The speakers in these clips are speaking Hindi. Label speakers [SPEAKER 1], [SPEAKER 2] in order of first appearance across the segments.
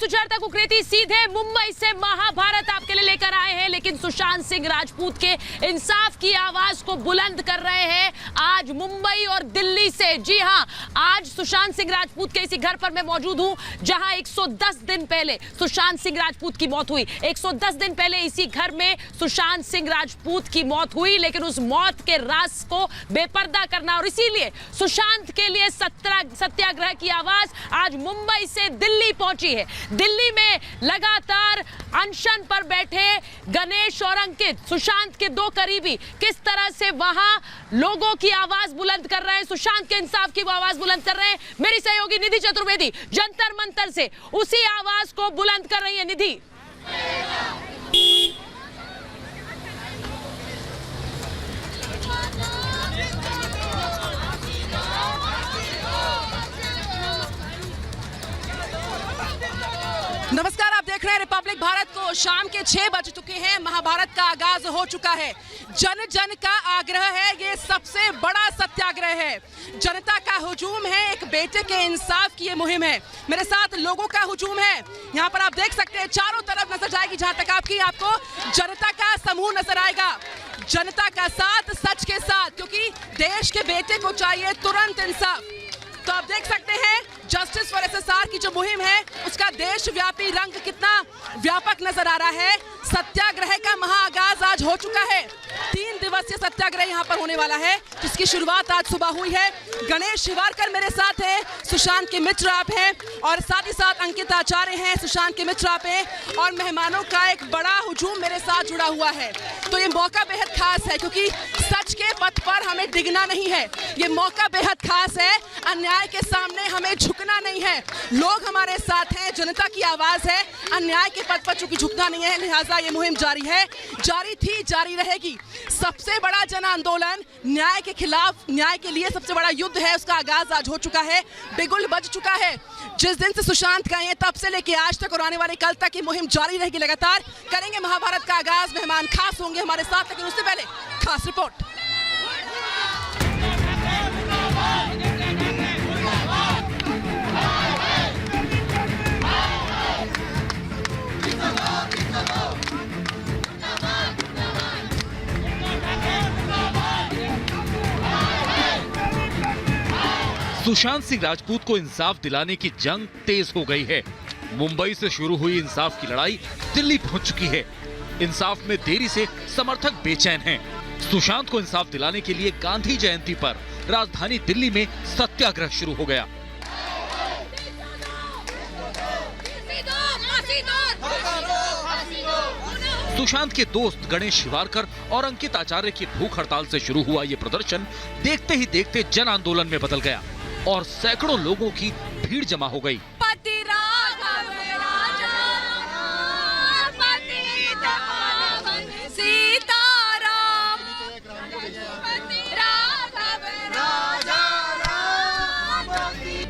[SPEAKER 1] सुचेता कुकरेती सीधे मुंबई से महाभारत आपके लिए लेकर आए हैं, लेकिन सुशांत सिंह राजपूत के इंसाफ की आवाज को बुलंद कर रहे हैं आज मुंबई और दिल्ली से। जी हां, आज सुशांत सिंह राजपूत के इसी घर पर मैं मौजूद हूं जहां 110 दिन पहले सुशांत सिंह राजपूत की मौत हुई। 110 दिन पहले इसी घर में सुशांत सिंह राजपूत की मौत हुई, लेकिन उस मौत के राज को बेपर्दा करना और इसीलिए सुशांत के लिए सत्याग्रह की आवाज आज मुंबई से दिल्ली पहुंची है। दिल्ली में लगातार अनशन पर बैठे गणेश और अंकित, सुशांत के दो करीबी, किस तरह से वहां लोगों की आवाज बुलंद कर रहे हैं, सुशांत के इंसाफ की वो आवाज बुलंद कर रहे हैं। मेरी सहयोगी निधि चतुर्वेदी जंतर मंतर से उसी आवाज को बुलंद कर रही है। निधि,
[SPEAKER 2] नमस्कार, आप देख रहे हैं रिपब्लिक भारत को। शाम के 6 बज चुके हैं, महाभारत का आगाज हो चुका है। जन जन का आग्रह है, ये सबसे बड़ा सत्याग्रह है। जनता का हुजूम है, एक बेटे के इंसाफ की ये मुहिम है। मेरे साथ लोगों का हुजूम है। यहाँ पर आप देख सकते हैं चारों तरफ नजर जाएगी, जहाँ तक आपको जनता का समूह नजर आएगा। जनता का साथ, सच के साथ, क्योंकि देश के बेटे को चाहिए तुरंत इंसाफ। तो आप देख सकते हैं जस्टिस फॉर एसएसआर की जो मुहिम है उसका देशव्यापी रंग कितना व्यापक नजर आ रहा है। सत्याग्रह का महाआगाज आज हो चुका है। 3 दिवसीय सत्याग्रह यहाँ पर होने वाला है, जिसकी शुरुआत आज सुबह हुई है। गणेश शिवारकर मेरे साथ है, सुशांत के मित्र आप हैं, और साथ ही साथ अंकित आचार्य हैं, सुशांत के मित्र आप हैं, और मेहमानों का एक बड़ा हुजूम मेरे साथ जुड़ा हुआ है। तो ये मौका बेहद खास है, क्योंकि सच के पथ पर हमें डिगना नहीं है। ये मौका बेहद खास है, अन्याय के सामने हमें झुकना नहीं है। लोग हमारे साथ हैं, जनता की आवाज है, अन्याय के पथ पर चूंकि झुकना नहीं है, लिहाजा ये मुहिम जारी है, जारी थी, जारी रहेगी। सबसे बड़ा जन आंदोलन न्याय के खिलाफ, न्याय के लिए सबसे बड़ा युद्ध है, उसका आगाज आज हो चुका है, बिगुल बज चुका है। जिस दिन से सुशांत गए हैं तब से लेके आज तक और आने वाले कल तक ये मुहिम जारी रहेगी। लगातार करेंगे महाभारत का आगाज। मेहमान खास होंगे हमारे साथ, लेकिन उससे पहले खास रिपोर्ट।
[SPEAKER 3] सुशांत सिंह राजपूत को इंसाफ दिलाने की जंग तेज हो गई है। मुंबई से शुरू हुई इंसाफ की लड़ाई दिल्ली पहुंच चुकी है। इंसाफ में देरी से समर्थक बेचैन हैं। सुशांत को इंसाफ दिलाने के लिए गांधी जयंती पर राजधानी दिल्ली में सत्याग्रह शुरू हो गया। सुशांत के दोस्त गणेश शिवारकर और अंकित आचार्य की भूख हड़ताल से शुरू हुआ ये प्रदर्शन देखते ही देखते जन आंदोलन में बदल गया और सैकड़ों लोगों की भीड़ जमा हो गई।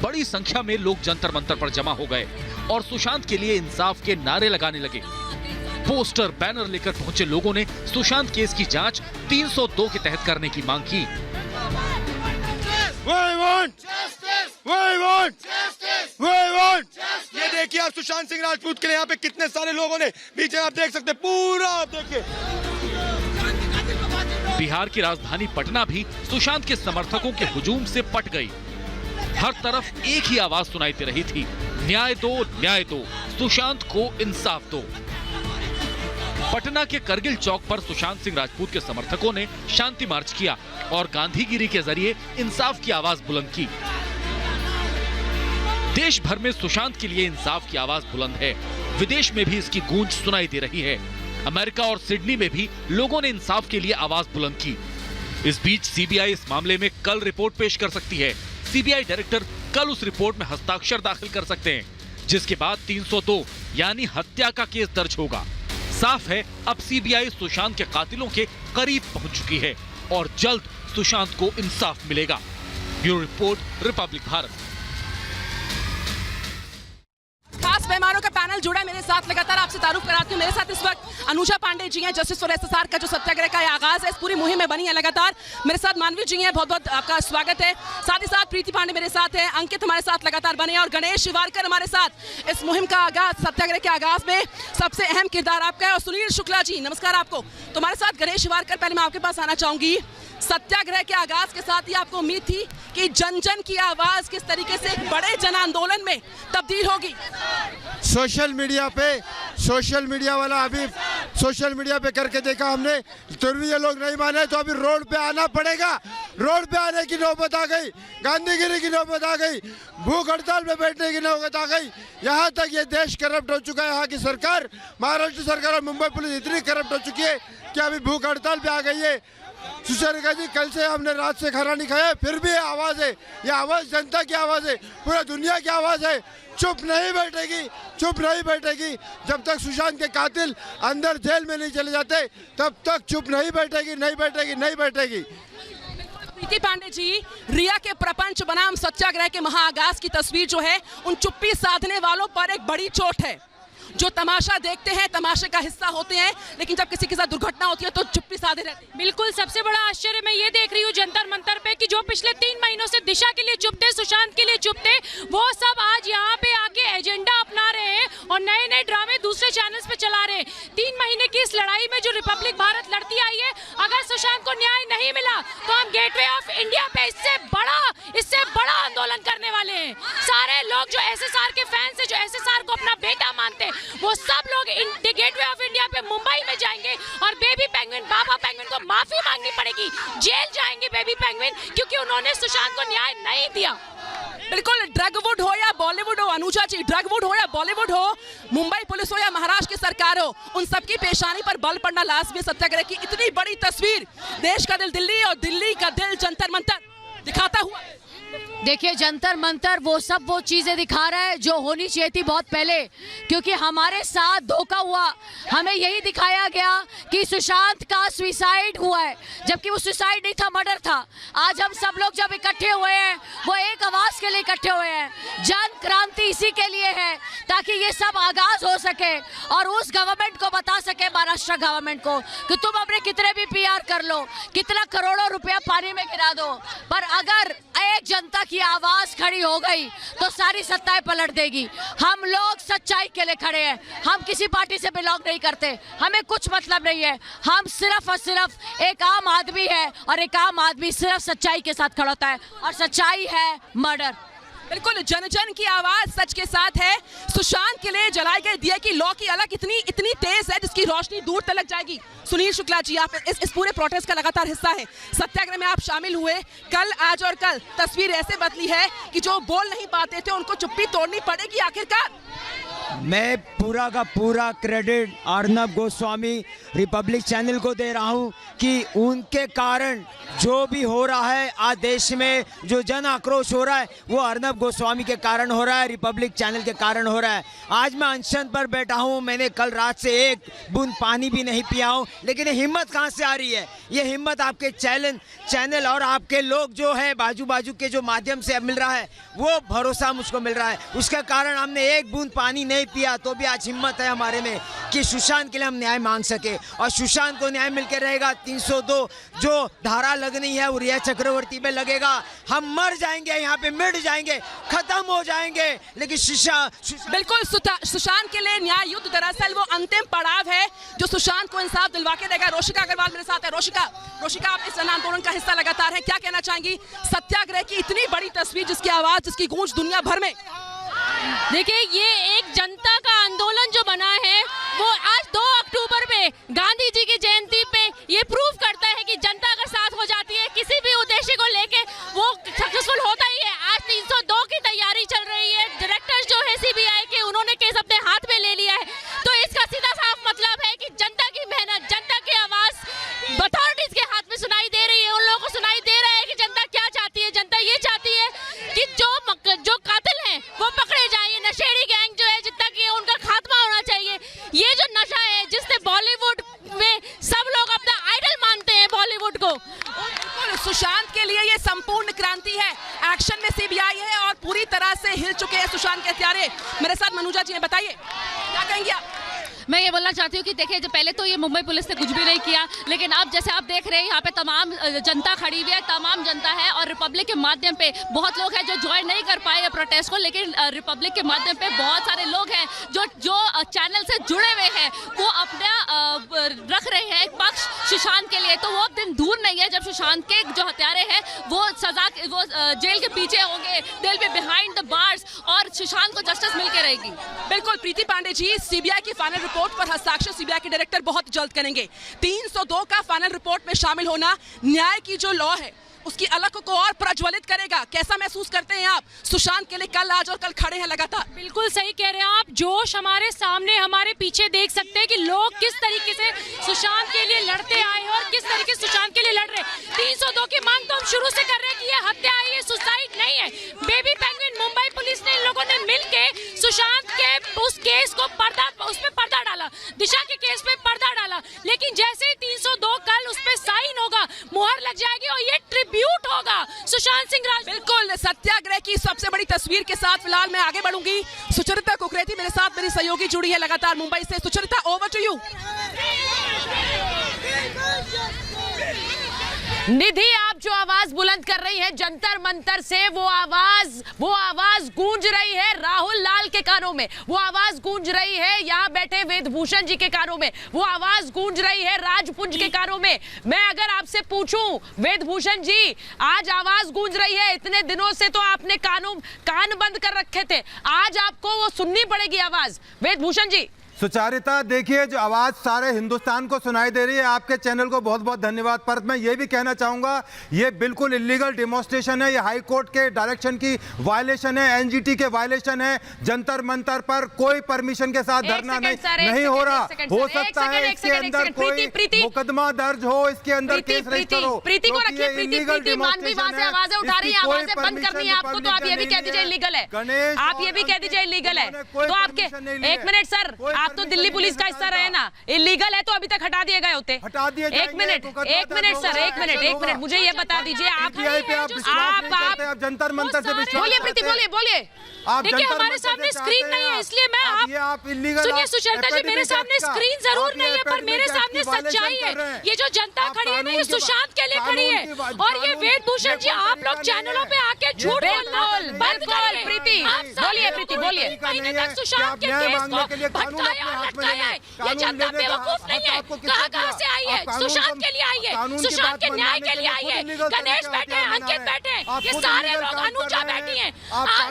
[SPEAKER 3] बड़ी संख्या में लोग जंतर मंतर पर जमा हो गए और सुशांत के लिए इंसाफ के नारे लगाने लगे। पोस्टर, बैनर लेकर पहुंचे लोगों ने सुशांत केस की जांच 302 के तहत करने की मांग की।
[SPEAKER 4] ये देखिए आप सुशांत सिंह राजपूत के लिए यहाँ पे कितने सारे लोगों ने, पीछे आप देख सकते हैं, पूरा आप देखिए।
[SPEAKER 3] बिहार की राजधानी पटना भी सुशांत के समर्थकों के हुजूम से पट गई। हर तरफ एक ही आवाज सुनाई दे रही थी, न्याय दो, सुशांत को इंसाफ दो। पटना के करगिल चौक पर सुशांत सिंह राजपूत के समर्थकों ने शांति मार्च किया और गांधीगिरी के जरिए इंसाफ की आवाज बुलंद की। देश भर में सुशांत के लिए इंसाफ की आवाज बुलंद है। विदेश में भी इसकी गूंज सुनाई दे रही है। अमेरिका और सिडनी में भी लोगों ने इंसाफ के लिए आवाज बुलंद की। इस बीच सीबीआई इस मामले में कल रिपोर्ट पेश कर सकती है। सीबीआई डायरेक्टर कल उस रिपोर्ट में हस्ताक्षर दाखिल कर सकते हैं, जिसके बाद 302 यानी हत्या का केस दर्ज होगा। साफ है, अब सीबीआई सुशांत के कातिलों के करीब पहुंच चुकी है और जल्द सुशांत को इंसाफ मिलेगा। Bureau report, Republic Bharat.
[SPEAKER 2] खास मेहमानों का पैनल जुड़ा है मेरे साथ, लगातार आपसे तारुफ कराती हूँ। मेरे साथ इस वक्त अनुजा पांडे जी हैं, जस्टिस फॉर एसएसआर का जो सत्याग्रह का आगाज है, इस पूरी मुहिम में बनी है लगातार। मेरे साथ मानवी जी हैं, बहुत बहुत आपका स्वागत है। साथ ही साथ प्रीति पांडे मेरे साथ है, अंकित हमारे साथ लगातार बने हैं और गणेश शिवारकर हमारे साथ। इस मुहिम का आगाज, सत्याग्रह के आगाज में सबसे अहम किरदार आपका है। और सुनील शुक्ला जी, नमस्कार आपको। तुम्हारे साथ गणेश शिवारकर, पहले मैं आपके पास आना चाहूंगी। सत्याग्रह के आगाज के साथ ही आपको उम्मीद थी कि जन जन की आवाज किस तरीके से एक बड़े जन आंदोलन में तब्दील होगी?
[SPEAKER 5] सोशल मीडिया वाला अभी सोशल मीडिया पे करके देखा हमने, तो भी ये लोग नहीं माने, तो अभी रोड पे आना पड़ेगा। रोड पे आने की नौबत आ गई, गांधीगिरी की नौबत आ गई, भूख हड़ताल में बैठने की नौबत आ गई। यहाँ तक ये देश करप्ट हो चुका है। यहाँ की सरकार, महाराष्ट्र सरकार और मुंबई पुलिस इतनी करप्ट हो चुकी है कि अभी भूख हड़ताल पे आ गई है। सुशेखर जी, कल से हमने रात से खाना नहीं खाया, फिर भी ये आवाज़ है, ये आवाज़ जनता की आवाज़ है, पूरा दुनिया की आवाज़ है। चुप नहीं बैठेगी जब तक सुशांत के कातिल अंदर जेल में नहीं चले जाते, तब तक चुप नहीं बैठेगी।
[SPEAKER 2] प्रीति पांडे जी, रिया के प्रपंच बनाम सत्याग्रह के महाआगाज की तस्वीर जो है, उन चुप्पी साधने वालों पर एक बड़ी चोट है। जो तमाशा देखते हैं, तमाशे का हिस्सा होते हैं, लेकिन जब किसी के साथ दुर्घटना होती है तो चुप्पी साधे रहते हैं।
[SPEAKER 6] बिल्कुल, सबसे बड़ा आश्चर्य मैं ये देख रही हूँ जंतर मंतर पे कि जो पिछले 3 महीनों से दिशा के लिए चुप थे, सुशांत के लिए चुप थे, वो सब आज यहाँ पे आके एजेंडा अपना रहे हैं और नए नए ड्रामे दूसरे चैनल्स पे चला रहे हैं। 3 महीने की इस लड़ाई में जो रिपब्लिक भारत लड़ती आई है, अगर सुशांत को न्याय नहीं मिला तो हम गेटवे ऑफ इंडिया पे इससे बड़ा आंदोलन करने वाले हैं। सारे लोग जो एसएसआर के फैंस है, जो एसएसआर को अपना बेटा मानते हैं, वो सब लोग गेटवे ऑफ इंडिया पे मुंबई में जाएंगे और बेबी पेंगुइन, बाबा पेंगुइन को माफी मांगनी पड़ेगी। जेल जाएंगे बेबी पेंगुइन, क्योंकि उन्होंने सुशांत को न्याय नहीं दिया।
[SPEAKER 2] बिल्कुल, ड्रगवुड हो या बॉलीवुड हो, अनुजा जी, ड्रगवुड हो या बॉलीवुड हो, मुंबई पुलिस हो या महाराष्ट्र की सरकार हो, उन सबकी पेशानी पर बल पड़ना लाजमी। सत्याग्रह की इतनी बड़ी तस्वीर, देश का दिल दिल्ली और दिल्ली का दिल जंतर मंतर दिखाता हुआ।
[SPEAKER 1] देखिए, जंतर मंतर वो चीजें दिखा रहा है जो होनी चाहिए थी बहुत पहले, क्योंकि हमारे साथ धोखा हुआ। हमें यही दिखाया गया कि सुशांत का सुसाइड हुआ है, जबकि वो सुसाइड नहीं था, मर्डर था। आज हम सब लोग जब इकट्ठे हुए हैं, वो एक आवाज के लिए इकट्ठे हुए हैं। जन क्रांति इसी के लिए है, ताकि ये सब आगाज हो सके और उस गवर्नमेंट को बता सके, महाराष्ट्र गवर्नमेंट को, कि तुम अपने कितने भी PR कर लो, कितना करोड़ों रुपया पानी में गिरा दो, पर अगर एक जनता की आवाज खड़ी हो गई तो सारी सत्ताएं पलट देगी। हम लोग सच्चाई के लिए खड़े हैं, हम किसी पार्टी से बिलोंग नहीं करते, हमें कुछ मतलब नहीं है। हम सिर्फ और सिर्फ एक आम आदमी है और एक आम आदमी सिर्फ सच्चाई के साथ खड़ा होता है, और सच्चाई है मर्डर।
[SPEAKER 2] बिल्कुल, जन जन की आवाज सच के साथ है। सुशांत के लिए जलाई गई दिया की लौ की अलग इतनी तेज है जिसकी रोशनी दूर तक जाएगी। सुनील शुक्ला जी, आप इस पूरे प्रोटेस्ट का लगातार हिस्सा है, सत्याग्रह में आप शामिल हुए। कल, आज और कल तस्वीर ऐसे बदली है कि जो बोल नहीं पाते थे उनको चुप्पी तोड़नी पड़ेगी आखिरकार।
[SPEAKER 7] मैं पूरा का पूरा credit Arnab Goswami Republic channel को दे रहा हूं कि उनके कारण जो भी हो रहा है आज देश में, जो जन आक्रोश हो रहा है, वो अर्नब गोस्वामी के कारण हो रहा है, रिपब्लिक चैनल के कारण हो रहा है। आज मैं अनशन पर बैठा हूं, मैंने कल रात से एक बूंद पानी भी नहीं पिया हूं, लेकिन ये हिम्मत कहां से आ रही है? ये हिम्मत आपके चैनल और आपके लोग जो है बाजू के जो माध्यम से मिल रहा है, वो भरोसा मुझको मिल रहा है। उसके कारण हमने एक बूंद पानी नहीं पिया, तो भी आज हिम्मत है हमारे में कि सुशांत के लिए हम न्याय मांग सके, और सुशांत को न्याय मिलकर रहेगा। 302 जो धारा लगनी है वो रिया चक्रवर्ती में लगेगा। हम मर जाएंगे, यहाँ पे मिट जाएंगे, खत्म हो जाएंगे, लेकिन
[SPEAKER 2] बिल्कुल सुशांत के लिए न्याय युद्ध दरअसल वो अंतिम पड़ाव है जो सुशांत को इंसाफ दिलवा के देगा। रोशिका अग्रवाल मेरे साथ है। रोशिका, आप इस जन आंदोलन का हिस्सा लगातार है, क्या कहना चाहेंगी? सत्याग्रह की इतनी बड़ी तस्वीर, जिसकी आवाज, जिसकी गूंज दुनिया भर में।
[SPEAKER 6] देखिए, ये एक जनता का आंदोलन जो बना है, वो आज 2 अक्टूबर में गांधी जी की जयंती पे ये प्रूव करता है कि जनता अगर साथ हो जाती है किसी भी उद्देश्य को लेके, वो सक्सेसफुल होता ही है। आज 302 की तैयारी चल रही है, डायरेक्टर्स जो है CBI के, उन्होंने केस अपने हाथ में ले लिया है। तो इसका सीधा साफ मतलब है कि जनता की मेहनत, जनता की आवाज अथॉरिटीज के हाथ में सुनाई दे रही है। उन लोगों को सुनाई दे रहा है कि जनता क्या चाहती है। जनता ये चाहती है कि जो कातिल हैं वो पकड़े जाए, नशेड़ी गैंग जो है जितना कि उनका खात्मा होना चाहिए। ये जो नशा है,
[SPEAKER 2] बिल्कुल, सुशांत के लिए ये संपूर्ण क्रांति है। एक्शन में सीबीआई है और पूरी तरह से हिल चुके हैं सुशांत के हत्यारे। मेरे साथ मनुजा जी हैं, बताइए क्या कहेंगे आप?
[SPEAKER 8] मैं ये बोलना चाहती हूँ कि देखिए, जो पहले तो ये मुंबई पुलिस ने कुछ भी नहीं किया, लेकिन अब जैसे आप देख रहे हैं यहाँ पे तमाम जनता खड़ी हुई है, तमाम जनता है और रिपब्लिक के माध्यम पे बहुत लोग हैं जो ज्वाइन नहीं कर पाए प्रोटेस्ट को, लेकिन रिपब्लिक के माध्यम पे बहुत सारे लोग हैं जो चैनल से जुड़े हुए हैं, वो अपना रख रहे हैं एक पक्ष सुशांत के लिए। तो वो दिन दूर नहीं है जब सुशांत के जो हत्यारे हैं वो जेल के पीछे होंगे, दिल में बिहाइंड द बार्स, और सुशांत को जस्टिस मिल के रहेगी।
[SPEAKER 2] बिल्कुल प्रीति पांडे जी, सीबीआई की फाइनल रिपोर्ट पर हस्ताक्षर सीबीआई के डायरेक्टर बहुत जल्द करेंगे। 302 का फाइनल रिपोर्ट में शामिल होना न्याय की जो लॉ है उसकी अलग को और प्रज्वलित करेगा। कैसा महसूस करते हैं आप? सुशांत के लिए कल, आज और कल खड़े हैं लगातार।
[SPEAKER 6] बिल्कुल सही कह रहे हैं आप। जोश हमारे सामने, हमारे पीछे देख सकते हैं कि लोग किस तरीके से सुशांत के लिए लड़ते आए हैं और किस तरीके से सुशांत के लिए लड़ रहे हैं। 302 की मांग तो हम शुरू से कर रहे हैं कि ये हत्या है, ये सुसाइड नहीं है। बेबी पेंगुइन मुंबई पुलिस ने इन लोगों ने मिलके सुशांत के उस केस को उसमें पर्दा डाला, दिशा के केस पे पर्दा डाला, लेकिन जैसे ही 302 कल उस पे साइन होगा, मुहर लग जाएगी और ये ट्रिब्यूट होगा सुशांत सिंह राजपूत।
[SPEAKER 2] बिल्कुल, सत्याग्रह की सबसे बड़ी तस्वीर के साथ फिलहाल मैं आगे बढ़ूंगी। सुचरिता कुकरेती मेरे साथ, मेरी सहयोगी जुड़ी है लगातार मुंबई से। Sucharita, over to you.
[SPEAKER 1] Nidhi, आप जो आवाज बुलंद कर रही है जंतर मंतर से, वो आवाज गूंज रही है राहुल लाल के कानों में, वो आवाज गूंज रही है यहाँ बैठे वेदभूषण जी के कानों में, वो आवाज गूंज रही है राजपुंज के कानों में। मैं अगर आपसे पूछूं वेदभूषण जी, आज आवाज गूंज रही है, इतने दिनों से तो आपने कान बंद कर रखे थे, आज आपको वो सुननी पड़ेगी आवाज। वेदभूषण जी।
[SPEAKER 5] सुचारिता, देखिए जो आवाज सारे हिंदुस्तान को सुनाई दे रही है, आपके चैनल को बहुत बहुत धन्यवाद। पर मैं ये भी कहना चाहूंगा, ये बिल्कुल इलीगल डेमोन्स्ट्रेशन है, ये हाई कोर्ट के डायरेक्शन की वायलेशन है, एनजीटी के वायलेशन है। जंतर मंतर पर कोई परमिशन के साथ धरना नहीं हो रहा। हो सकता है इसके अंदर कोई मुकदमा दर्ज हो, इसके अंदर केस रजिस्टर हो।
[SPEAKER 1] प्रीति को रखिए, प्रीति मानवी वहां से आवाजें उठा रही है, आवाजें बंद करनी है आपको, तो आप ये भी कह दीजिए इलीगल है, आप ये भी कह दीजिए इलीगल है। तो आपके एक मिनट सर, आप तो दिल्ली पुलिस का हिस्सा रहे ना, इलीगल है तो अभी तक हटा दिए गए होते।
[SPEAKER 5] हटा दिए जाएंगे।
[SPEAKER 1] एक मिनट सर, एक मिनट मुझे ये बता दीजिए, आप
[SPEAKER 5] जंतर मंतर से
[SPEAKER 1] बोलिए प्रीति, बोलिए।
[SPEAKER 6] देखिए, हमारे सामने स्क्रीन नहीं है, इसलिए मैं आप सुनिए सुचरिता जी, मेरे सामने स्क्रीन जरूर नहीं है पर मेरे सामने सच्चाई है। ये जो जनता खड़ी है ना, ये सुशांत के लिए खड़ी है। और ये वेदभूषण जी, आप लोग चैनलों पे आके झूठ बोलना बंद करिए। प्रीति बोलिए। महीने तक सुशांत के केस को भटकाया और लटकाया है। ये जनता बेवकूफ नहीं है, कहाँ से आई है? सुशांत के लिए आई है, सुशांत के न्याय के लिए आई है। गणेश बैठे हैं, अंकित बैठे हैं, ये सारे लोग, अनुजा बैठी है।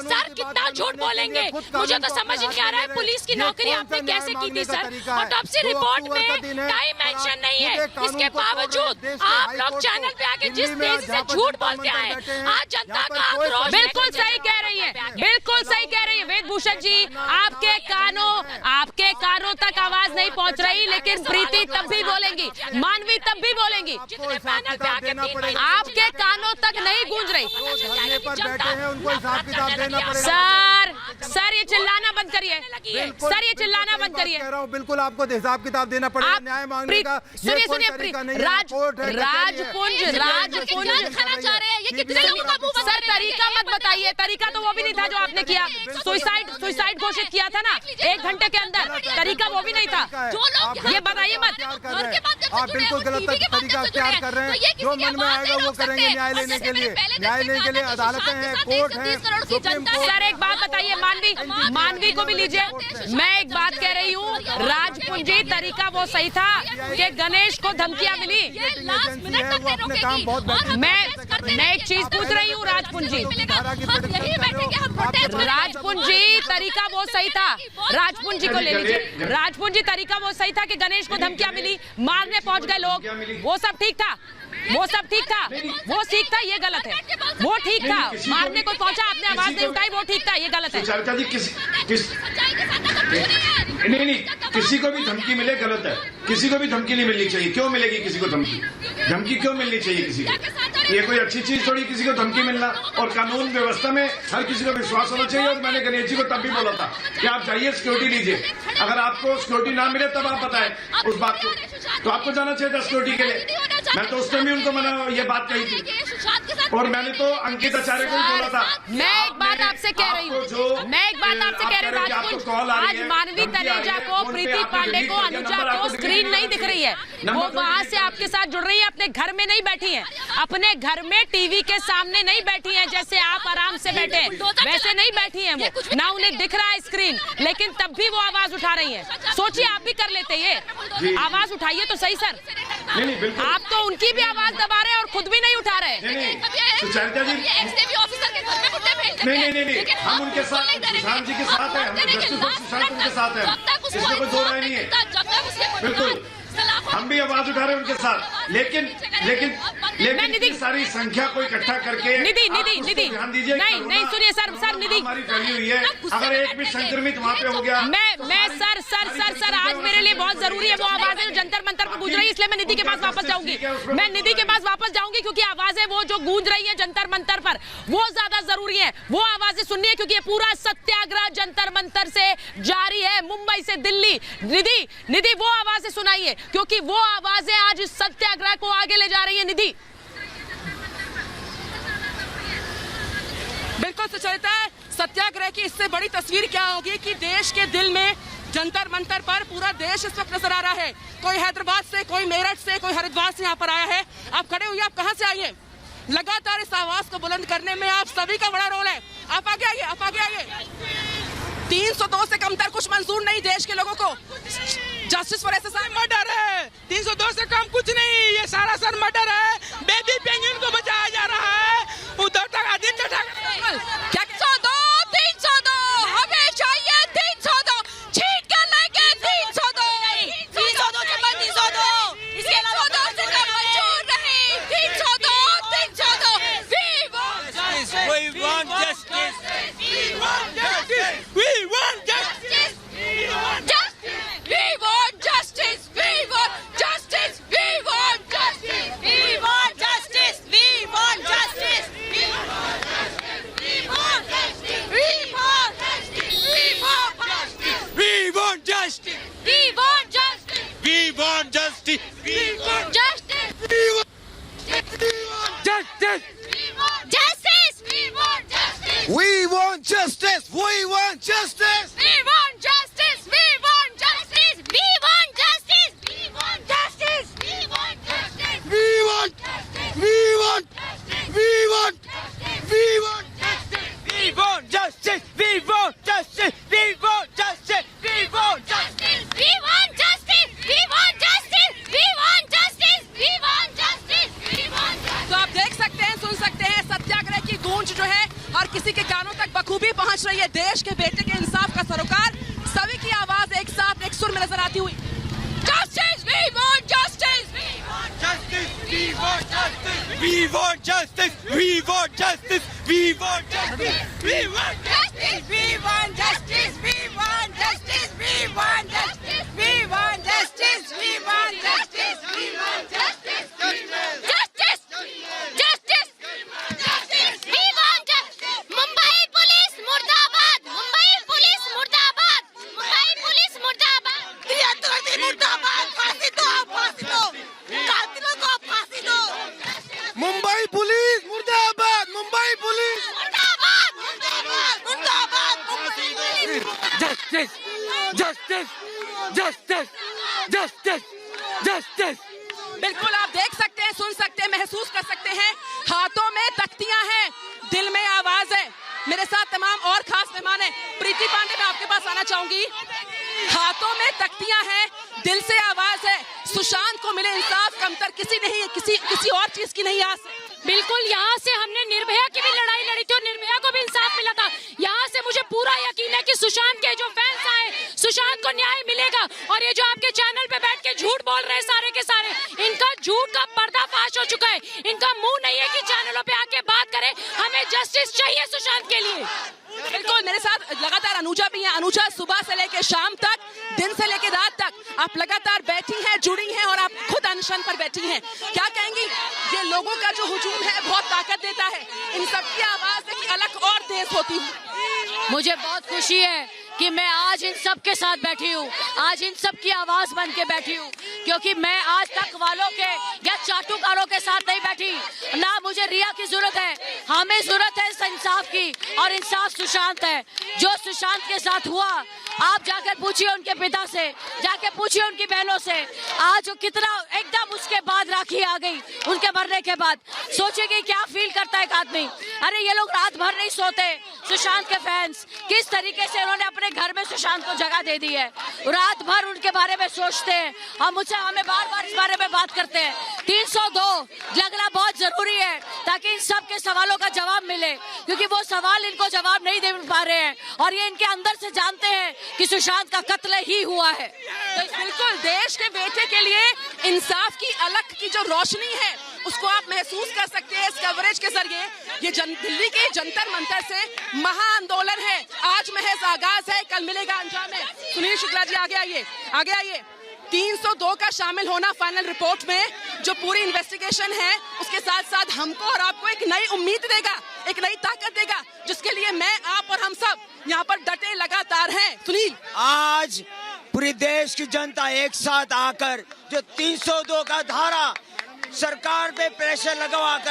[SPEAKER 6] सर कितना झूठ बोलेंगे, मुझे तो समझ नहीं आ रहा है। पुलिस की नौकरी आपने कैसे की थी सर? ऑटोप्सी रिपोर्ट में टाइम मेंशन नहीं है, इसके बावजूद आप लोग चैनल पे आके जिस तेजी से झूठ बोलते हैं, आज जनता का आक्रोश।
[SPEAKER 1] बिल्कुल सही कह रही है वेदभूषण जी, आपके कानों तक आवाज नहीं पहुंच रही, लेकिन प्रीति तब भी बोलेंगी, मानवी तब भी बोलेंगी, आपके कानों तक नहीं गूंज रही। सर ये चिल्लाना बंद करिए, सर ये चिल्लाना बंद करिए।
[SPEAKER 5] कह रहा हूं, बिल्कुल आपको हिसाब किताब देना पड़ेगा, न्याय मांगने का।
[SPEAKER 1] सुनिए सर, तरीका मत बताइए, तरीका तो वो भी नहीं था जो आपने किया, सुसाइड घोषित किया था ना 1 घंटे के अंदर, तरीका वो भी नहीं था, ये बताइए मत।
[SPEAKER 5] आप बिल्कुल गलत तरीका अख्तियार कर रहे हैं, जो मन में आएगा वो करेंगे। न्याय लेने के लिए अदालतें हैं, कोर्ट है, सुप्रीम कोर्ट।
[SPEAKER 1] सर एक बात बताइए, मानवी को भी लीजिए। मैं एक बात कह रही हूँ, राजपुंजी, तरीका वो सही था कि गणेश को धमकियां मिली। मैं एक चीज पूछ रही हूँ राजपुंजी, तरीका वो सही था, राजपुंजी को ले लीजिए। राजपुंजी, तरीका वो सही था कि गणेश को धमकियां मिली, मारने पहुंच गए लोग, वो सब ठीक था, वो ठीक था, ये गलत है। वो ठीक था, मारने को पहुंचा, आपने आवाज नहीं उठाई, वो ठीक था, ये गलत है।
[SPEAKER 9] सुचरिता जी, नहीं, किसी को भी धमकी मिले गलत है, किसी को भी धमकी नहीं मिलनी चाहिए। क्यों मिलेगी किसी को धमकी क्यों मिलनी चाहिए किसी को? ये कोई अच्छी चीज थोड़ी किसी को धमकी मिलना। और कानून व्यवस्था में हर किसी को विश्वास होना चाहिए। और मैंने गणेश जी को तब भी बोला था कि आप जाइए, सिक्योरिटी लीजिए, अगर आपको सिक्योरिटी ना मिले तब आप बताएं उस बात को, तो आपको जाना चाहिए था सिक्योरिटी के लिए। मैं तो उस टाइम भी उनको मना ये बात कही थी, और मैंने तो अंकित आचार्य को भी बोला था।
[SPEAKER 1] मैं एक बात आपसे कह रही हूँ, राजपूत, आज मानवी तनेजा को, प्रीति पांडे को, अनुजा को स्क्रीन नहीं दिख रही है, वो वहाँ से आपके साथ जुड़ रही है, अपने घर में नहीं बैठी है, अपने घर में टीवी के सामने नहीं बैठी है, जैसे आप आराम से बैठे हैं वैसे नहीं बैठी है वो, ना उन्हें दिख रहा है स्क्रीन, लेकिन तब भी वो आवाज उठा रही है। सोचिए आप भी कर लेते ये, आवाज उठाइए तो सही सर। आप तो उनकी भी आवाज दबा रहे हैं और खुद भी नहीं उठा रहे।
[SPEAKER 9] नहीं, हम उनके साथ, सुशांत जी के साथ है, हम जस्टिस और सुशांत उनके साथ है, इसमें कोई दो राय नहीं है। बिल्कुल हम भी आवाज उठा रहे हैं उनके साथ, लेकिन इतनी सारी संख्या को इकट्ठा करके
[SPEAKER 1] निधि
[SPEAKER 9] ध्यान दीजिए।
[SPEAKER 1] नहीं सुनिए सर निधि
[SPEAKER 9] हमारी फैली हुई है, अगर एक भी संक्रमित वहाँ पे हो गया।
[SPEAKER 1] मैं सर आज मेरे लिए बहुत जरूरी है वो आवाजें जो जंतर मंतर पर गूंज रही है, इसलिए मैं निधि के पास वापस जाऊंगी, क्योंकि आवाजें वो जो गूंज रही है जंतर मंतर पर वो ज्यादा जरूरी है, वो आवाजें सुननी है, क्योंकि ये पूरा सत्याग्रह जंतर मंतर से जारी है, मुंबई से दिल्ली। निधि वो आवाजें सुनाइए, क्योंकि वो आवाजें आज इस सत्याग्रह को आगे ले जा रही है। निधि
[SPEAKER 2] बिल्कुल सुचरिता, सत्याग्रह की इससे बड़ी तस्वीर क्या होगी कि देश के दिल में जंतर मंतर पर पूरा देश इस वक्त नजर आ रहा है। कोई हैदराबाद से, कोई मेरठ से, कोई हरिद्वार से यहाँ पर आया है। आप खड़े हुए, आप कहाँ से आइए? लगातार इस आवाज को बुलंद करने में आप सभी का बड़ा रोल है। आप आगे आइए। 302 से कमतर कुछ मंजूर नहीं देश के लोगों को। जस्टिस फॉर एसएसआई मर्डर है, 302 से कम कुछ नहीं, ये सारा सर मर्डर है। बेबी पेंगुइन को बचाया जा रहा है, उधर तक आदित्य ठाकरे क्या 302 हमें चाहिए, 302 छीन कर लेंगे, 302 इसके अलावा से कम मंजूर नहीं, 302 We want justice. देश के बेटे के इंसाफ का सरोकार, सभी की आवाज एक साथ एक सुर में नजर आती हुई। Justice, we want justice. We want justice. We want justice. We want justice. We want justice. We want justice. We want justice. We want justice. We want justice. We want justice. We want justice. We want justice. Justice. Justice. Justice. We want justice. Mumbai police मुर्दाबाद. Mumbai police मुर्दाबाद. Mumbai police मुर्दाबाद. त्रियात्री मुर्दाबाद. फांसी दो, फांसी दो. कातिलों को फांसी दो.
[SPEAKER 5] मुंबई पुलिस मुर्दाबाद. मुंबई पुलिस
[SPEAKER 2] मुर्दाबाद. मुर्दाबाद. मुर्दाबाद. Mumbai police.
[SPEAKER 5] Justice justice justice justice justice.
[SPEAKER 2] बिल्कुल आप देख सकते हैं, सुन सकते हैं, महसूस कर सकते हैं, हाथों में तख्तियां हैं, दिल में आवाज है। मेरे साथ तमाम और खास मेहमान हैं। प्रीति पांडे, मैं आपके पास आना चाहूंगी। हाथों में तख्तियां हैं, दिल से आवाज है। सुशांत को मिले इंसाफ, कमतर किसी और चीज की नहीं आस है।
[SPEAKER 6] बिल्कुल, यहाँ से हमने निर्भया की भी लड़ाई लड़ी थी और निर्भया को भी इंसाफ मिला था। यहाँ से मुझे पूरा यकीन है कि सुशांत के जो फैंस आए, सुशांत को न्याय मिलेगा। और ये जो आपके चैनल पे बैठ के झूठ बोल रहे हैं सारे के सारे, इनका झूठ का पर्दाफाश हो चुका है। इनका मुंह नहीं है कि चैनलों पे आके बात करें। हमें जस्टिस चाहिए सुशांत के लिए।
[SPEAKER 2] बिल्कुल, मेरे साथ लगातार अनुजा भी है। अनुजा, सुबह से लेकर शाम तक, दिन से लेकर रात तक आप लगातार बैठी हैं, जुड़ी हैं और आप खुद अनशन पर बैठी हैं। क्या कहेंगी? ये लोगों का जो हुजूम है बहुत ताकत देता है। इन सबकी आवाज एक अलग और तेज होती है।
[SPEAKER 6] मुझे बहुत खुशी है कि मैं आज इन सब के साथ बैठी हूँ, आज इन सब की आवाज बन के बैठी हूँ। क्योंकि मैं आज तक वालों के या चाटुकारों के साथ नहीं बैठी, ना मुझे रिया की जरूरत है। हमें जरूरत है इंसाफ की, और इंसाफ सुशांत है। जो सुशांत के साथ हुआ, आप जाकर पूछिए उनके पिता से, जाकर पूछिए उनकी बहनों से, आज वो कितना एकदम उसके बाद राखी आ गई, उनके मरने के बाद। सोचिए कि क्या फील करता है एक आदमी। अरे ये लोग रात भर नहीं सोते, सुशांत के फैंस किस तरीके से उन्होंने अपने घर में सुशांत को जगह दे दी है, रात भर उनके बारे में सोचते हैं। हमें बार बार इस बारे में बात करते हैं। 302 लगना बहुत जरूरी है ताकि इन सब के सवालों का जवाब मिले, क्योंकि वो सवाल इनको जवाब नहीं दे पा रहे हैं, और ये इनके अंदर से जानते हैं कि सुशांत का कत्ल ही हुआ है।
[SPEAKER 2] तो बिल्कुल देश के बेटे के लिए इंसाफ की अलग की जो रोशनी है उसको आप महसूस कर सकते हैं इस कवरेज के जरिए। ये दिल्ली के जंतर मंतर से महाआंदोलन है, आज महज आगाज है, कल मिलेगा अंजाम है। सुनील शुक्ला जी आगे आइए, आगे आइए। 302 का शामिल होना फाइनल रिपोर्ट में जो पूरी इन्वेस्टिगेशन है उसके साथ साथ हमको और आपको एक नई उम्मीद देगा, एक नई ताकत देगा, जिसके लिए मैं, आप और हम सब यहाँ पर डटे लगातार हैं। सुनील,
[SPEAKER 7] आज पूरी देश की जनता एक साथ आकर जो 302 का धारा सरकार पे प्रेशर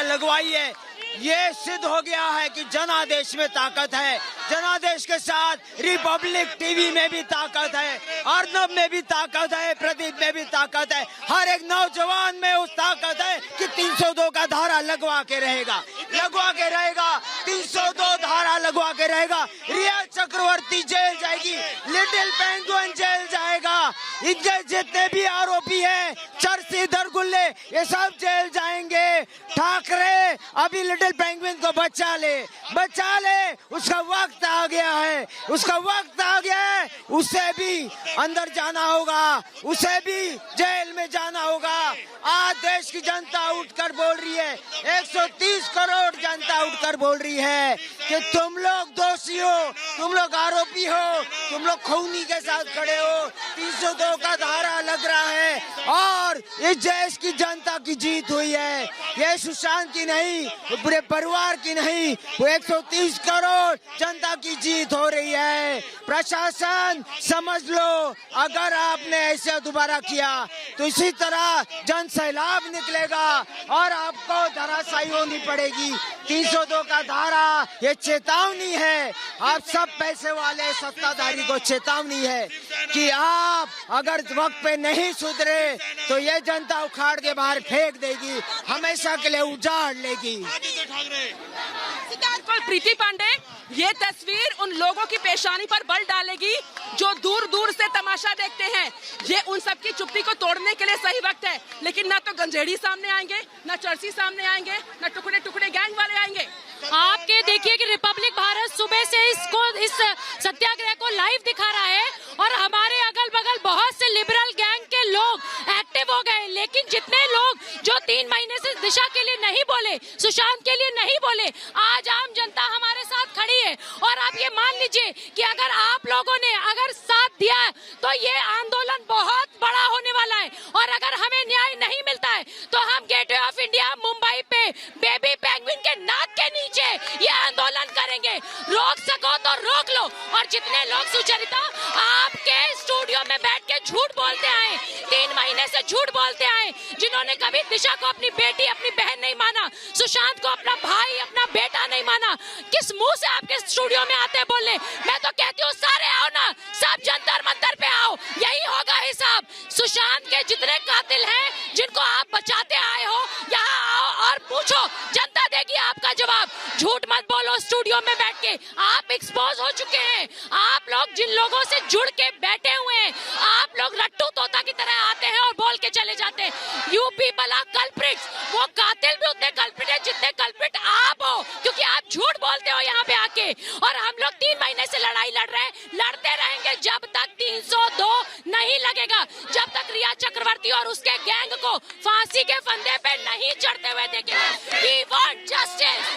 [SPEAKER 7] लगवाई है, ये सिद्ध हो गया है कि जनादेश में ताकत है। जनादेश के साथ रिपब्लिक टीवी में भी ताकत है, अर्नब में भी ताकत है, प्रदीप में भी ताकत है, हर एक नौजवान में उस ताकत है कि 302 का धारा लगवा के रहेगा, 302 धारा लगवा के रहेगा। रिया चक्रवर्ती जेल जाएगी, लिटिल पेंगुइन जेल जाएगा, इनके जितने भी आरोपी हैं, चरसी दरगुल्ले, ये सब जेल जाएंगे। ठाकरे अभी लिटिल पेंगुइन को बचा ले, उसका वक्त आ गया है, उसे भी अंदर जाना होगा, उसे भी जेल में जाना होगा। आज देश की जनता उठकर बोल रही है, 130 करोड़ जनता उठकर बोल रही है कि तुम लोग दोषी हो, तुम लोग आरोपी हो, तुम लोग खूनी के साथ खड़े हो। 302 का धारा लग रहा है और इस देश की जनता की जीत हुई है। ये सुशांत की नहीं, पूरे परिवार की नहीं, वो 130 करोड़ जनता की जीत हो रही है। प्रशासन समझ लो, अगर आपने ऐसे दोबारा किया तो इसी तरह जन सैलाब निकलेगा और आपको धराशायी होनी पड़ेगी। 302 का धारा ये चेतावनी है, आप सब पैसे वाले सत्ताधारी को चेतावनी है कि आप अगर वक्त पे नहीं सुधरे तो ये जनता उखाड़ के बाहर फेंक देगी, हमेशा के लिए उजाड़ लेगी।
[SPEAKER 2] प्रीति पांडे, ये तस्वीर उन लोगों की पेशानी पर बल डालेगी जो दूर दूर से तमाशा देखते हैं। ये उन सब की चुप्पी को तोड़ने के लिए सही वक्त है, लेकिन ना तो गंजेड़ी सामने आएंगे, ना चर्ची सामने आएंगे, ना टुकड़े टुकड़े गैंग वाले आएंगे।
[SPEAKER 6] आपके देखिए कि रिपब्लिक भारत सुबह से इस सत्याग्रह को लाइव दिखा रहा है, और हमारे अगल बगल बहुत से लिबरल गैंग के लोग एक्टिव हो गए, लेकिन जितने लोग जो 3 महीने से दिशा के लिए नहीं बोले, सुशांत के लिए नहीं बोले, आज आम जनता हमारे साथ खड़ी है। और आप ये मान लीजिए कि अगर आप लोगों ने अगर साथ दिया है तो ये आंदोलन बहुत बड़ा होने वाला है, और अगर हमें न्याय नहीं मिलता है तो हम गेटवे ऑफ इंडिया मुंबई पे बेबी पेंगुइन के नाक के नीचे ये आंदोलन करेंगे। रोक सको तो रोक लो। और जितने लोग सुचरिता आपके स्टूडियो में बैठ के झूठ बोलते आए, 3 महीने से झूठ बोलते आए, जिन्होंने कभी दिशा को अपनी बेटी, अपनी बहन नहीं माना, सुशांत को अपना भाई, अपना बेटा नहीं माना, किस मुंह से आपके स्टूडियो में आते बोलने? मैं तो कहती हूँ सारे आओ ना, सब जंतर मंतर पे आओ, यही होगा हिसाब। सुशांत के जितने कातिल हैं, जिनको आप बचाते आए हो, यहाँ आओ और पूछो, जनता देगी आपका जवाब। झूठ मत बोलो स्टूडियो में बैठ के, आप एक्सपोज हो चुके हैं। आप लोग जिन लोगों से जुड़ के बैठे हुए हैं, आप लोग रट्टू तोता की तरह आते हैं और बोल के चले जाते हैं। यू पीपल आर कल्प्रिट्स, वो कातिल भी उतने कल्प्रिट है जितने कल्प्रिट आप हो, क्योंकि आप झूठ बोलते हो यहाँ पे आके। और हम लोग 3 महीने से लड़ाई लड़ रहे हैं, लड़ते रहेंगे जब तक 302 नहीं लगेगा, जब तक रिया चक्रवर्ती और उसके गैंग को फांसी के फंदे पे नहीं चढ़ते हुए देखेंगे। We want justice।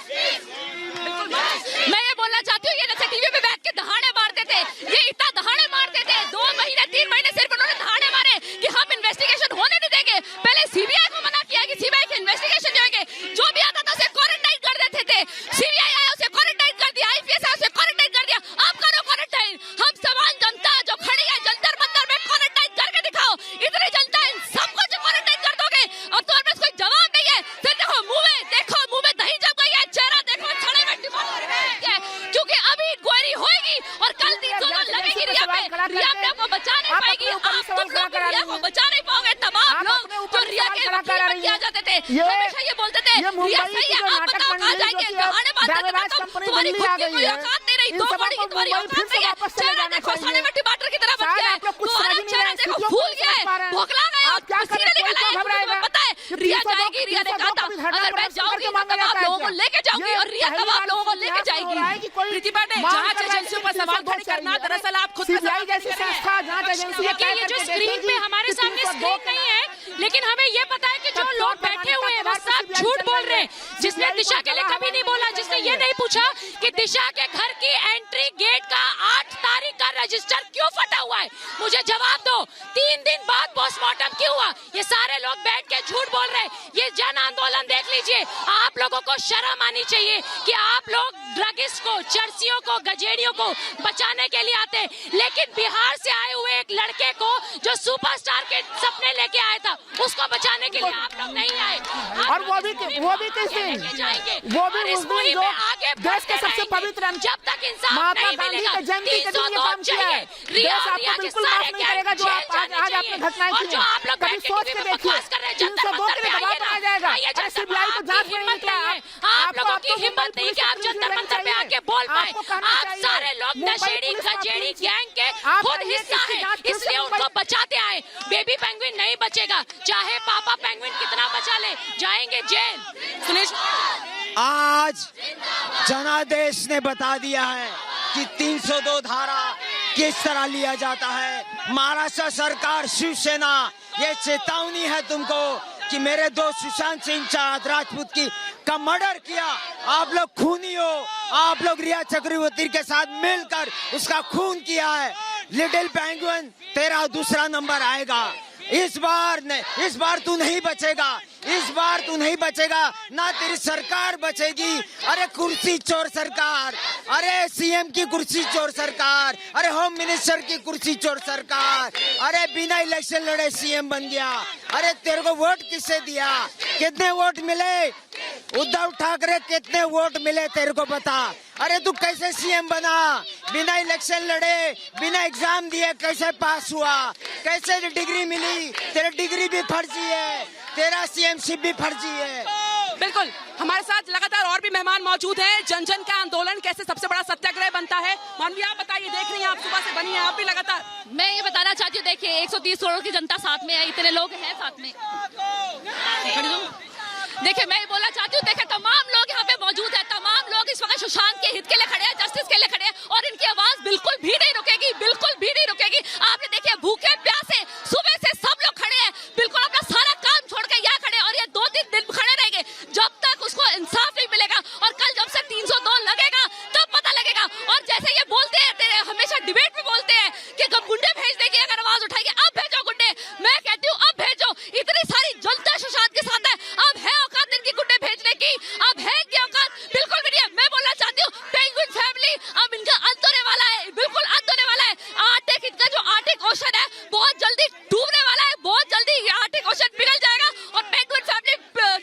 [SPEAKER 8] मैं ये बोलना चाहती हूँ, ये जैसे टीवी पे बैठ के दहाड़े मारते थे, ये इतना दहाड़े मारते थे, 2 महीने 3 महीने सिर्फ उन्होंने दहाड़े मारे कि हम इन्वेस्टिगेशन होने नहीं देंगे। पहले सीबीआई को मना किया कि सीबीआई की इन्वेस्टिगेशन होगी, जो भी आता था उसे क्वारंटाइन कर देते थे। सीबीआई आया, उसे क्वारंटाइन कर दिया, आईपीएस आया, उसे क्वारंटाइन कर दिया। आप करो क्वारंटाइन, हम समान जनता जो खड़ी है जंतर मंतर में, क्वारंटाइन करके दिखाओ। इतनी जनता इन सब सही है, आप बताओ कहाँ जाएंगे? कहानी बात करके बताओ, तुम्हारी खुद की कोई औकात नहीं रही, 2 कौड़ी की तुम्हारी औकात नहीं है। चेहरा देखो, साले में टमाटर की तरह बन गया है, तुम्हारा चेहरा देखो फूल गया है, भोखला गया है, पसीने निकल आए हैं, तुम्हें पता है रिया जाएगी, रिया ने कहा था अगर मैं जाऊंगी तो तब आप लोगों को लेके जाऊंगी और रिया तब आप लोगों को लेके जाएगी।
[SPEAKER 2] प्रीति पांडे, जांच एजेंसियों पर सवाल खड़े करना, दरअसल आप खुद
[SPEAKER 6] देखिए ये जो स्क्रीन पे हमारे सामने स्क्रीन नहीं है, लेकिन हमें ये पता है कि जो लोग बैठे हुए हैं वो सब झूठ बोल रहे हैं। जिसने दिशा के लिए कभी नहीं बोला, जिसने ये नहीं पूछा कि दिशा के घर की एंट्री गेट का 8 तारीख का रजिस्टर क्यों फटा हुआ है, मुझे जवाब दो। 3 दिन बाद पोस्टमार्टम क्यों हुआ? ये सारे लोग बैठ के झूठ बोल रहे हैं। ये जन आंदोलन देख लीजिए, आप लोगों को शर्म आनी चाहिए कि आप लोग ड्रगिस्ट को, चर्सियों को, गजेड़ियों को बचाने के लिए आते हैं, लेकिन बिहार से आए हुए एक लड़के को जो सुपरस्टार के सपने लेके आया था उसको बचाने के लिए आप लोग नहीं आए।
[SPEAKER 10] और वो भी किस दिन, वो भी उस दिन जो देश के सबसे पवित्र
[SPEAKER 1] जब तक इंसान
[SPEAKER 10] महात्मा गांधी के जयंती के दिन ये काम किया है, देश आपको बिल्कुल माफ नहीं करेगा जो आज आपने घटनाएं की हैं। कभी सोच के देखिए 302 के लिए दबाव बनाया जाएगा। अरे सीबीआई को जांच नहीं निकला है,
[SPEAKER 1] आप लोगों की हिम्मत नहीं कि आप जंतर मंतर पे आके बोल पाए। आप सारे लोग नशेड़ी गजेड़ी गैंग के खुद हिस्सा है, इसलिए उनको बचाते आए। बेबी पेंगुइन नहीं बचेगा, चाहे पापा पेंगुइन कितना बचा ले, जाएंगे जेल।
[SPEAKER 2] सुनीश,
[SPEAKER 7] आज जनादेश ने बता दिया है कि 302 धारा किस तरह लिया जाता है। महाराष्ट्र सरकार, शिवसेना, ये चेतावनी है तुमको कि मेरे दोस्त सुशांत सिंह राजपूत का मर्डर किया, आप लोग खूनी हो, आप लोग रिया चक्रवर्ती के साथ मिलकर उसका खून किया है। लिटिल पेंगुइन तेरा दूसरा नंबर आएगा। इस बार तू नहीं बचेगा, इस बार तू नहीं बचेगा, ना तेरी सरकार बचेगी। अरे कुर्सी चोर सरकार, अरे सीएम की कुर्सी चोर सरकार, अरे होम मिनिस्टर की कुर्सी चोर सरकार, अरे बिना इलेक्शन लड़े सीएम बन गया। अरे तेरे को वोट किससे दिया? कितने वोट मिले? उद्धव ठाकरे कितने वोट मिले तेरे को बता? अरे तू कैसे सीएम बना? बिना इलेक्शन लड़े, बिना एग्जाम दिए कैसे पास हुआ? कैसे डिग्री मिली? तेरा डिग्री भी फर्जी है, तेरा सीएमशिप भी फर्जी है।
[SPEAKER 2] बिल्कुल, हमारे साथ लगातार और भी मेहमान मौजूद हैं। जन जन का आंदोलन कैसे सबसे बड़ा सत्याग्रह बनता है, मानवी आप बताइए, देख रही हैं आप सुबह से बनी है आप भी लगातार।
[SPEAKER 8] मैं ये बताना चाहती हूँ, देखिए 130 करोड़ की जनता साथ में है, इतने लोग हैं साथ में। देखिए मैं ये बोलना चाहती हूँ, देखिए तमाम लोग यहाँ पे मौजूद है, तमाम लोग इस वक्त सुशांत के हित के लिए खड़े हैं, जस्टिस के लिए खड़े हैं और इनकी आवाज बिल्कुल भी नहीं रुकेगी, बिल्कुल भी नहीं रुकेगी। आपने देखिए भूखे प्यासे सुबह से सब लोग खड़े हैं, बिल्कुल अपना सारा काम छोड़ के यहाँ खड़े और ये 2-3 दिन खड़े रहेंगे जब तक उसको इंसाफ नहीं मिलेगा। और कल जब से 302 लगेगा तब पता लगेगा। और जैसे ये बोलते हैं, हमेशा डिबेट में बोलते हैं कि गुंडे भेज देंगे अगर आवाज उठाएंगे, अब भेजो गुंडे। मैं कहती हूँ अब भेजो, इतनी सारी जनता सुशांत के साथ है, अब है औकात इनकी गुंडे भेजने की, अब है क्या औकात? बिल्कुल भी नहीं है। मैं बोलना चाहती हूँ पेंगुइन फैमिली अब इनका अंत होने वाला है, बिल्कुल अंत होने वाला है। आर्टिक, इनका जो आर्टिक ओशन है बहुत जल्दी डूबने वाला है, बहुत जल्दी ये आर्टिक ओशन पिघल जाएगा और पेंगुइन फैमिली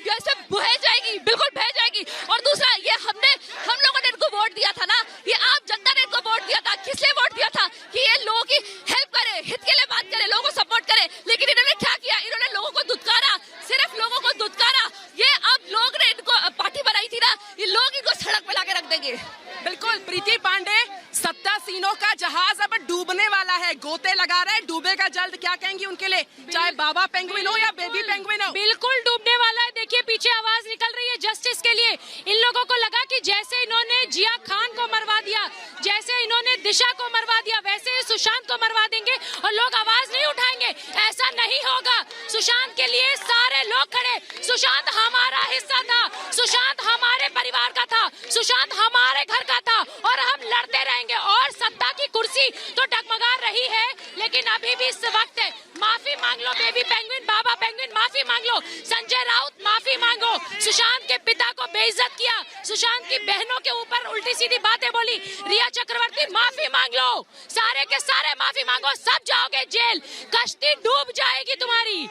[SPEAKER 8] जैसे बह जाएगी, बिल्कुल बह जाएगी। और दूसरा, ये हम लोगों ने इनको वोट दिया था ना, ये आप जनता ने इनको वोट दिया था, किस लिए वोट दिया था? कि ये लोगों की हेल्प करे, हित के लिए बात करे, लोगों को सपोर्ट करे। लेकिन इन्होंने क्या किया? इन्होंने लोगों को दुत्कारा, सिर्फ लोगों को दुत्कारा। ये अब लोग ने इनको पार्टी बनाई थी ना, ये लोग इनको सड़क पे लाके रख देंगे।
[SPEAKER 2] बिल्कुल प्रीति पांडे, सत्तासीनों का जहाज अब डूबने वाला है, गोते लगा रहे हैं, डूबेगा जल्द। क्या कहेंगी उनके लिए, चाहे बाबा पेंगुइन हो या बेबी पेंगुइन हो?
[SPEAKER 6] बिल्कुल डूबने वाला है। देखिए पीछे आवाज निकल रही है जस्टिस के लिए। इन लोगों को लगा कि जैसे इन्होंने जिया खान को मरवा दिया, जैसे इन्होंने दिशा को मरवा दिया, वैसे ही सुशांत को मरवा देंगे और लोग आवाज नहीं उठाएंगे। ऐसा नहीं होगा। सुशांत के लिए सारे लोग खड़े। सुशांत हमारा हिस्सा था, सुशांत हमारे परिवार का था, सुशांत हमारे घर का था और हम लड़ते रहेंगे। और सत्ता की कुर्सी तो डगमगा रही है, लेकिन अभी भी इस वक्त है। माफी मांग लो बेबी पेंगुइन, बाबा पेंगुइन, माफी मांग लो। संजय राउत माफी मांगो। सुशांत के पिता को बेइज्जत किया, सुशांत की बहनों के ऊपर उल्टी सीधी बातें बोली। रिया चक्रवर्ती माफी मांग लो, सारे के सारे माफी मांगो, सब जाओगे जेल, कश्ती डूब जाएगी तुम्हारी।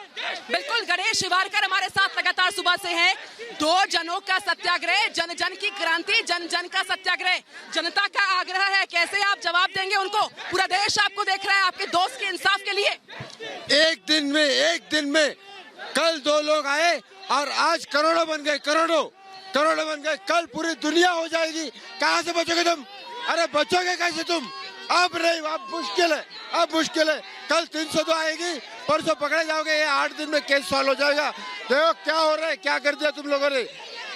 [SPEAKER 2] बिल्कुल, गणेश शिवारकर हमारे साथ लगातार सुबह से हैं। 2 जनों का सत्याग्रह, जन जन की क्रांति, जन जन का सत्याग्रह, जनता का आग्रह है। कैसे आप जवाब देंगे उनको? पूरा देश आपको देख रहा है आपके दोस्त के इंसाफ के लिए।
[SPEAKER 5] एक दिन में कल 2 लोग आए और आज करोड़ों बन गए, करोड़ों। करोड़ों बन गए, कल पूरी दुनिया हो जाएगी। कहाँ से बचोगे तुम? अरे बचोगे कैसे तुम? अब नहीं, अब मुश्किल है, अब मुश्किल है। कल 302 आएगी, परसों पकड़े जाओगे, ये 8 दिन में केस सॉल्व हो जाएगा। देखो क्या हो रहा है, क्या कर दिया तुम लोगों ने,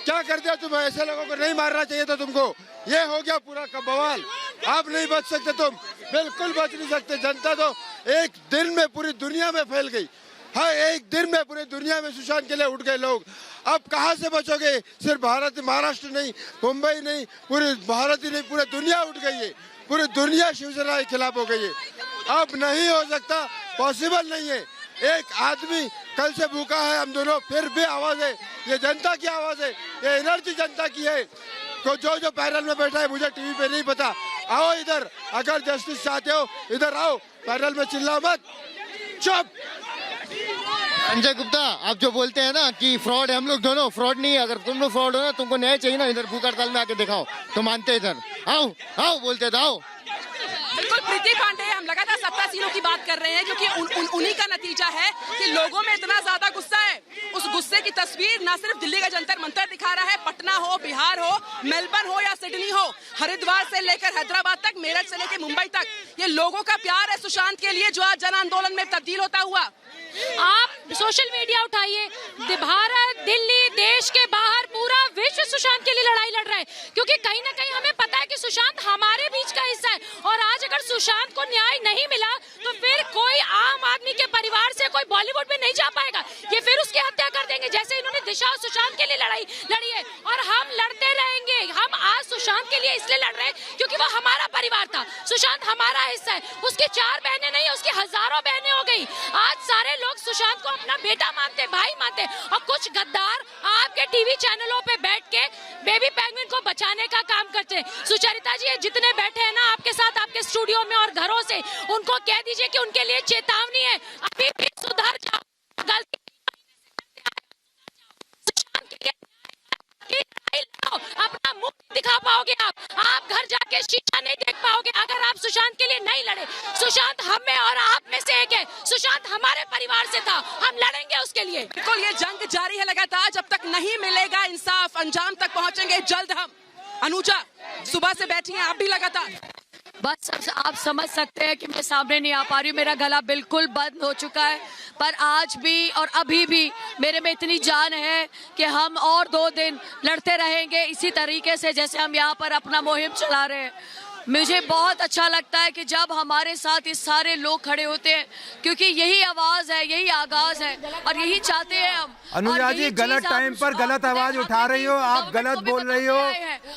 [SPEAKER 5] क्या कर दिया तुम। ऐसे लोगों को नहीं मारना चाहिए था तुमको। ये हो गया पूरा का बवाल। अब नहीं बच सकते तुम, बिल्कुल बच नहीं सकते। जनता तो एक दिन में पूरी दुनिया में फैल गई। हाँ, एक दिन में पूरी दुनिया में सुशांत के लिए उठ गए लोग। अब कहाँ से बचोगे? सिर्फ भारत, महाराष्ट्र नहीं, मुंबई नहीं, पूरी भारत ही नहीं, पूरी दुनिया उठ गई है। पूरी दुनिया शिवसेना के खिलाफ हो गई है। अब नहीं हो सकता, पॉसिबल नहीं है। एक आदमी कल से भूखा है, हम दोनों, फिर भी आवाज है। ये जनता की आवाज है, ये एनर्जी जनता की है। तो जो पैनल में बैठा है, मुझे टीवी पे नहीं पता, आओ इधर, अगर जस्टिस चाहते हो इधर आओ, पैनल में चिल्लाओ मत, चुप।
[SPEAKER 11] संजय गुप्ता, आप जो बोलते हैं ना कि फ्रॉड है, हम लोग दोनों फ्रॉड नहीं है। अगर तुम लोग फ्रॉड हो ना, तुमको न्याय चाहिए ना, इधर भूख हड़ताल में आके दिखाओ, तो मानते इधर आओ, आओ बोलते थे, आओ।
[SPEAKER 2] बिल्कुल प्रीति पांडे, हम लगातार सत्तासीनों की बात कर रहे हैं क्योंकि उन्हीं का नतीजा है कि लोगों में इतना ज्यादा गुस्सा है। उस गुस्से की तस्वीर ना सिर्फ दिल्ली का जंतर मंतर दिखा रहा है, पटना हो, बिहार हो, मेलबर्न हो या सिडनी हो, हरिद्वार से लेकर हैदराबाद तक, मेरठ से लेकर मुंबई तक, ये लोगों का प्यार है सुशांत के लिए, जो आज जन आंदोलन में तब्दील होता हुआ।
[SPEAKER 6] आप सोशल मीडिया उठाइए, भारत, दिल्ली, देश के बाहर पूरा विश्व सुशांत के लिए लड़ाई लड़ रहा है, क्योंकि कहीं ना कहीं हमें पता है कि सुशांत हमारे बीच का हिस्सा है। और आज अगर सुशांत को न्याय नहीं मिला तो फिर कोई आम आदमी के परिवार से कोई बॉलीवुड में नहीं जा पाएगा, ये फिर उसकी हत्या कर देंगे, जैसे इन्होंने दिशा और सुशांत के लिए लड़ाई लड़ी है। और हम लड़ते रहेंगे। हम आज सुशांत के लिए इसलिए लड़ रहे हैं क्योंकि वो हमारा परिवार था, सुशांत हमारा हिस्सा है। उसकी 4 बहनें नहीं, उसकी हजारों बहनें हो गई। आज सारे लोग सुशांत को अपना बेटा मानते, भाई मानते, और कुछ गद्दार आपके टीवी चैनलों पे बैठ के बेबी पेंगुइन को बचाने का काम करते हैं। सुचरिता जी, जितने बैठे हैं ना आपके साथ, आपके स्टूडियो में और घरों से, उनको कह दीजिए कि उनके लिए चेतावनी है, अभी भी सुधर जाओ। गलती सुशांत के लिए अपना मुंह दिखा पाओगे आप घर जाके शीशा नहीं देख पाओगे अगर आप सुशांत के लिए नहीं लड़े। सुशांत हम में और आप में से एक है, सुशांत हमारे परिवार से था, हम लड़ेंगे उसके लिए।
[SPEAKER 2] बिल्कुल, ये जंग जारी है लगातार, जब तक नहीं मिलेगा इंसाफ, अंजाम तक पहुंचेंगे जल्द हम। अनुजा, सुबह से बैठी हैं आप भी लगातार।
[SPEAKER 1] बस आप समझ सकते हैं कि मैं सामने नहीं आ पा रही हूँ, मेरा गला बिल्कुल बंद हो चुका है, पर आज भी और अभी भी मेरे में इतनी जान है कि हम और 2 दिन लड़ते रहेंगे इसी तरीके से जैसे हम यहाँ पर अपना मुहिम चला रहे हैं। मुझे बहुत अच्छा लगता है कि जब हमारे साथ इस सारे लोग खड़े होते हैं, क्योंकि यही आवाज है, यही आगाज है और यही चाहते हैं हम।
[SPEAKER 5] अनुजा जी, गलत टाइम पर गलत आवाज उठा रही हो, आप गलत बोल रही हो।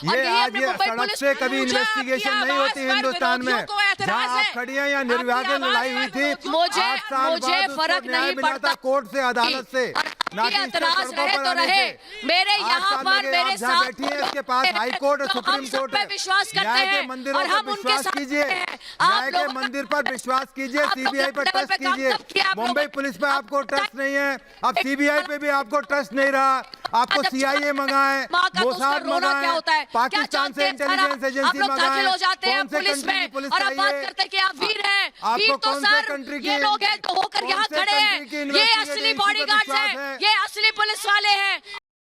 [SPEAKER 5] ये आज ये सड़क से कभी इन्वेस्टिगेशन नहीं होती हिंदुस्तान में। जहाँ आप खड़ी हैं, यहाँ निर्भया की लड़ाई हुई थी,
[SPEAKER 1] मुझे फर्क नहीं पड़ता
[SPEAKER 5] कोर्ट से, अदालत से,
[SPEAKER 1] एतराज रहे तो रहे। मेरे यहाँ पर मेरे साथ
[SPEAKER 5] बैठी है, इसके पास हाई कोर्ट और सुप्रीम कोर्ट है।
[SPEAKER 1] विश्वास करते हैं
[SPEAKER 5] और हम विश्वास कीजिए, न्याय के मंदिर पर विश्वास कीजिए, सीबीआई पर ट्रस्ट कीजिए। मुंबई पुलिस पे आपको ट्रस्ट नहीं है, अब सीबीआई पे भी आपको ट्रस्ट नहीं रहा। आपको सीआईए मंगा है, मोसाद मंगा है, पाकिस्तान से इंटेलिजेंस एजेंसी मंगा है, कौन से कंट्री की पुलिस चाहिए? आपको कौन से कंट्री की,
[SPEAKER 1] लोग हैं तो होकर यहाँ खड़े हैं, ये असली बॉडीगार्ड्स हैं, ये असली पुलिस वाले हैं।